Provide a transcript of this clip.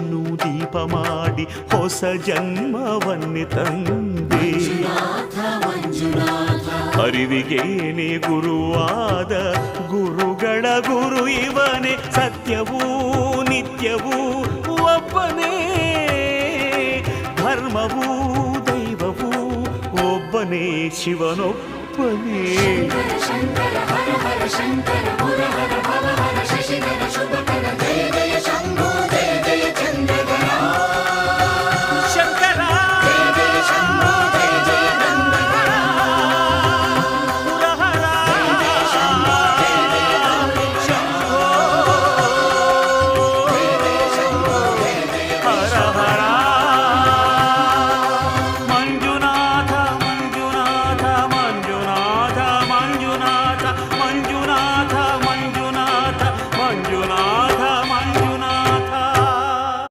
ಬೆಳಕನ್ನು ದೀಪ ಮಾಡಿ ಹೊಸ ಜನ್ಮವನ್ನೇ ತಂದೆ. ಅರಿವಿಗೇನೆ ಗುರುವಾದ ಗುರುಗಳ ಗುರು ಇವನೇ, ಸತ್ಯವೂ ನಿತ್ಯವೂ ಒಬ್ಬನೇ, ಧರ್ಮವೂ ದೈವವೂ ಒಬ್ಬನೇ, ಶಿವನೊಬ್ಬನೇ. ಶಂಕರ ಹರ ಹರ ಶಂಕರ ಮುರ ಹರ ಭವ ಹರ ಶಶಿಧರ ಶುಭಕರ ಜಯ ಜಯ ಶಂಭೋ ಜಯ ಜಯ ಚಂದ್ರಧರ. ಶಂಕರ ಜಯ ಜಯ ಶಂಭೋ ಜಯ ಜಯ ಗಂಗಾಧರ. ಮುರಹರ ಜಯ ಜಯ ಶಂಭೋ ಜಯ ಜಯ ಗೌರಿ ಶಂಭೋ. ಜಯ ಜಯ ಶಂಭೋ ಜಯ ಜಯ ಹರ